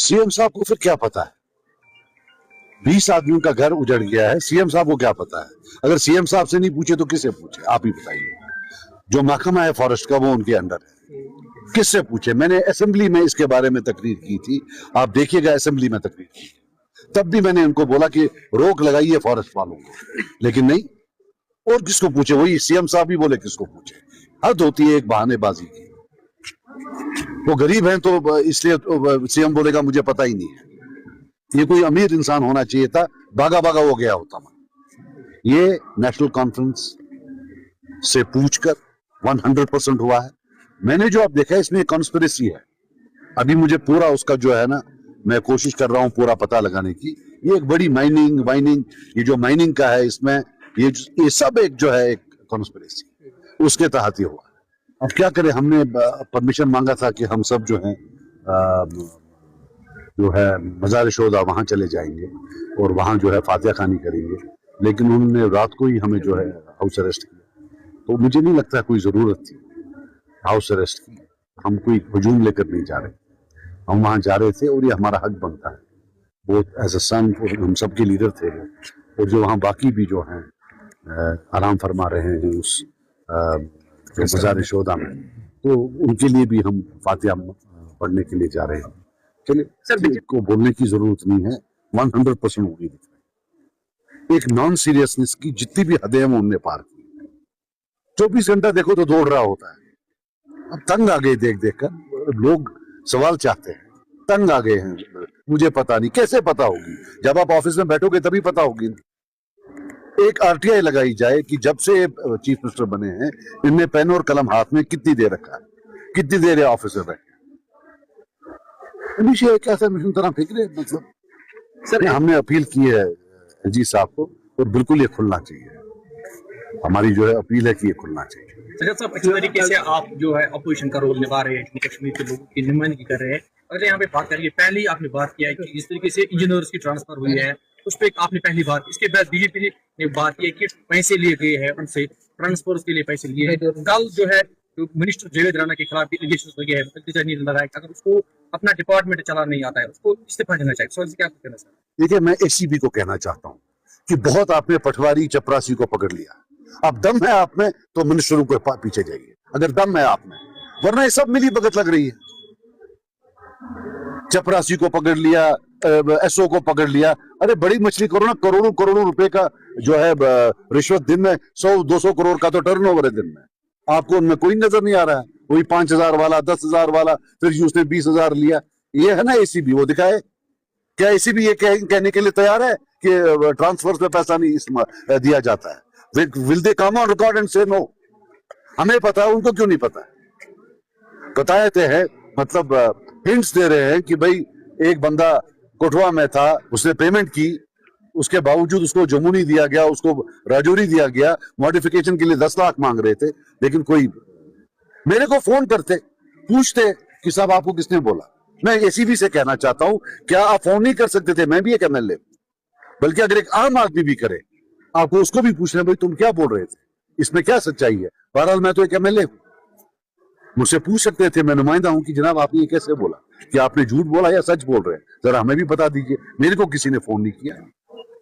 CM साहब को फिर क्या पता है? 20 आदमियों का घर उजड़ गया है, सीएम साहब को क्या पता है? अगर सीएम साहब से नहीं पूछे तो किससे पूछे? आप ही बताइए। जो महकमा है फॉरेस्ट का वो उनके अंडर है, किससे पूछे? मैंने असेंबली में इसके बारे में तकरीर की थी, आप देखिएगा असेंबली में तकरीर की, तब भी मैंने उनको बोला कि रोक लगाइए फॉरेस्ट वालों को, लेकिन नहीं। और किसको पूछे? वही सीएम साहब ही बोले किसको पूछे? हद होती है एक बहानेबाजी की। वो गरीब हैं तो इसलिए सीएम बोलेगा मुझे पता ही नहीं है। ये कोई अमीर इंसान होना चाहिए था, भागा भागा हो गया होता। ये नेशनल कॉन्फ्रेंस से पूछकर 100% हुआ है। मैंने जो अब देखा है इसमें कॉन्स्पिरेसी है। अभी मुझे पूरा उसका जो है ना, मैं कोशिश कर रहा हूं पूरा पता लगाने की। ये एक बड़ी माइनिंग ये जो माइनिंग का है इसमें ये सब एक जो है एक कॉन्स्पिरेसी, उसके तहत ही हुआ। अब क्या करें, हमने परमिशन मांगा था कि हम सब जो है मज़ार शोदा वहां चले जाएंगे और वहां जो है फातिहा खानी करेंगे, लेकिन उन्होंने रात को ही हमें जो है हाउस अरेस्ट किया। तो मुझे नहीं लगता कोई जरूरत थी हाउस अरेस्ट की। हम कोई हुजूम लेकर नहीं जा रहे, हम वहां जा रहे थे और ये हमारा हक बनता है। वो एज अ सन हम सबके लीडर थे, और जो वहाँ बाकी भी जो हैं आराम फरमा रहे हैं उस मज़ार शोदा में, तो उनके लिए भी हम फातिहा पढ़ने के लिए जा रहे हैं। चलिए सर, को बोलने की जरूरत नहीं है, 100% होगी। एक नॉन सीरियसनेस की जितनी भी हदें हैं उनने पार की। 24 घंटा देखो तो दौड़ रहा होता है। अब तंग आ गए देख देख कर, लोग सवाल चाहते हैं, तंग आ गए हैं। मुझे पता नहीं, कैसे पता होगी? जब आप ऑफिस में बैठोगे तभी पता होगी। एक आरटीआई लगाई जाए कि जब से चीफ मिनिस्टर बने हैं इनने पेन और कलम हाथ में कितनी देर रखा है, कितनी देर ऑफिस में बैठे। एक ऐसा मिशन तरह फेंक रहे, मतलब सर हमने अपील की है जी साहब को, और बिल्कुल ये खुलना चाहिए। हमारी जो है अपील है कि ये खुलना चाहिए। सर साहब, अच्छी तरीके से आप जो है अपोजिशन का रोल निभा रहे हैं, जम्मू कश्मीर के लोगों की नुमाइंदगी कर रहे हैं। अगर यहाँ पे बात करिए, पहले ही आपने बात किया है कि जिस तरीके से इंजीनियर्स की ट्रांसफर हुई है उस पर आपने पहली बात, इसके बाद बीजेपी ने बात की कि पैसे लिए गए हैं, उनसे ट्रांसफर के लिए पैसे लिए हैं। कल जो है मिनिस्टर जावेद राणा के खिलाफ भी एलिगेशन लगे हैं, अगर उसको अपना डिपार्टमेंट चला नहीं आता है उसको इस्तीफा देना चाहिए। सर क्या कहना सर? देखिए, मैं एसीबी को कहना चाहता हूँ कि बहुत आपने पटवारी चपरासी को पकड़ लिया, अब दम है आप में तो मिनिस्टरों के पीछे जाइए, अगर दम है आप में, वरना ये सब मिली भगत लग रही है। चपरासी को पकड़ लिया, एसओ को पकड़ लिया, अरे बड़ी मछली करो ना, करोड़ों करोड़ों रुपए का जो है रिश्वत दिन में 100-200 करोड़ का तो टर्नओवर है दिन में। आपको उनमें कोई नजर नहीं आ रहा है। वही 5,000 वाला, 10,000 वाला, फिर उसने 20,000 लिया। ये है ना एसीबी, वो दिखाए। क्या एसीबी ये कहने के लिए तैयार है कि ट्रांसफर में पैसा नहीं दिया जाता है? Will they come on record and से नो? हमें पता है, उनको क्यों नहीं पता है? बताते हैं, मतलब हिंट्स दे रहे हैं कि भाई एक बंदा कोटवा में था, उसने पेमेंट की, उसके बावजूद उसको जम्मू नहीं दिया गया, उसको राजौरी दिया गया। मॉडिफिकेशन के लिए 10 लाख मांग रहे थे, लेकिन कोई मेरे को फोन करते, पूछते कि साहब आपको किसने बोला। मैं एसीबी से कहना चाहता हूं, क्या आप फोन नहीं कर सकते थे? मैं भी एक एमएलए, बल्कि अगर एक आम आदमी भी करे, आपको उसको भी पूछना, भाई तुम क्या बोल रहे थे, इसमें क्या सच्चाई है? बहरहाल मैं तो एक एमएलए हूं, मुझसे पूछ सकते थे, मैं नुमाइंदा हूं कि जनाब आपने ये कैसे बोला, कि आपने झूठ बोला या सच बोल रहे हैं, जरा हमें भी बता दीजिए। मेरे को किसी ने फोन नहीं किया।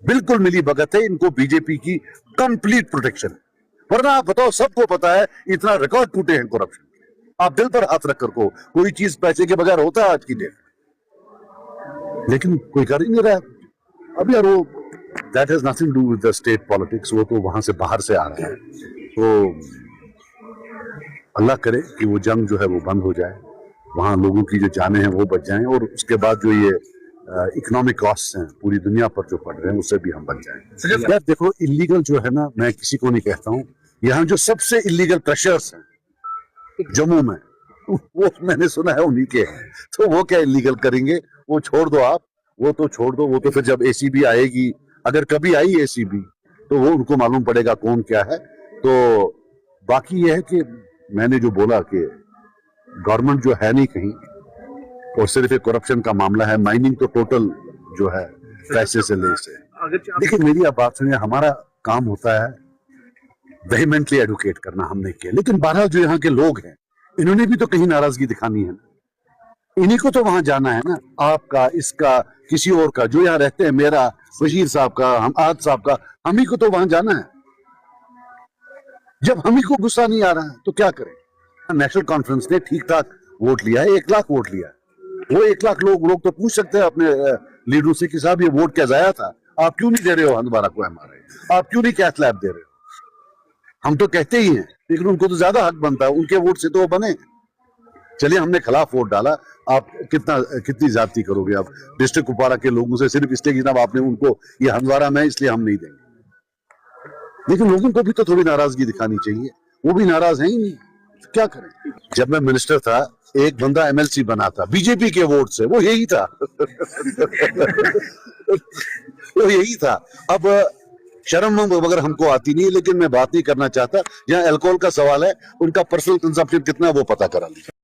बिल्कुल मिली भगत है, इनको बीजेपी की कंप्लीट प्रोटेक्शन है। वरना आप बताओ, सबको पता है इतना रिकॉर्ड टूटे हैं करप्शन। आप दिल पर हाथ रख कर को, कोई चीज पैसे के बगैर होता है आज की डेट, लेकिन कोई कर ही नहीं रहा। अब यार वो that has nothing to do with the state politics, वो तो वहां से बाहर से आ रहा है। तो अल्लाह करे कि वो जंग जो है वो बंद हो जाए, वहां लोगों की जो जानें हैं वो बच जाएं, और उसके बाद जो ये इकोनॉमिक कॉस्ट हैं पूरी दुनिया पर जो पड़ रहे हैं उससे भी हम बच जाएं। यार देखो, इलीगल जो है ना, मैं किसी को नहीं कहता हूँ, यहाँ जो सबसे इलीगल क्रशर्स हैं जम्मू में, वो मैंने सुना है उन्हीं के हैं। तो वो क्या इलीगल करेंगे? वो छोड़ दो आप, वो तो छोड़ दो। वो तो फिर जब एसीबी आएगी, अगर कभी आई एसीबी, तो वो उनको मालूम पड़ेगा कौन क्या है। तो बाकी ये है कि मैंने जो बोला कि गवर्नमेंट जो है नहीं कहीं, और सिर्फ एक करप्शन का मामला है। माइनिंग तो टोटल जो है पैसे से ले से। देखिए मेरी आप बात सुनिए, हमारा काम होता है वेहीमेंटली एडवोकेट करना, हमने किया, लेकिन 12 जो यहाँ के लोग हैं इन्होंने भी तो कहीं नाराजगी दिखानी है। इन्हीं को तो वहां जाना है ना, आपका, इसका, किसी और का, जो यहाँ रहते हैं, मेरा, बशीर साहब का, हम आद साहब का, हम ही को तो वहां जाना है। जब हम ही को गुस्सा नहीं आ रहा है तो क्या करें? नेशनल कॉन्फ्रेंस ने ठीक ठाक वोट लिया है, 1 लाख वोट लिया है। वो 1 लाख लोग तो पूछ सकते हैं अपने लीडरों से कि साहब ये वोट क्या जाया था, आप क्यों नहीं दे रहे हो हंदवारा को हमारे, आप क्यों नहीं कैथ लैब दे रहे हो? हम तो कहते ही हैं, लेकिन उनको तो ज्यादा हक बनता है, उनके वोट से तो वो बने। चलिए हमने खिलाफ वोट डाला, आप कितनी ज्यादती करोगे आप डिस्ट्रिक्ट कुपवारा के लोगों से, सिर्फ इसलिए कि जनाब आपने उनको ये हंदवारा में इसलिए हम नहीं देंगे। लेकिन लोगों को भी तो थोड़ी नाराजगी दिखानी चाहिए, वो भी नाराज है ही नहीं, तो क्या करें? जब मैं मिनिस्टर था, एक बंदा एमएलसी बना था बीजेपी के वोट से, वो यही था। वो यही था। अब शर्म अगर हमको आती नहीं, लेकिन मैं बात नहीं करना चाहता। जहां अल्कोहल का सवाल है, उनका पर्सनल कंजप्शन कितना है वो पता करा लीजिए।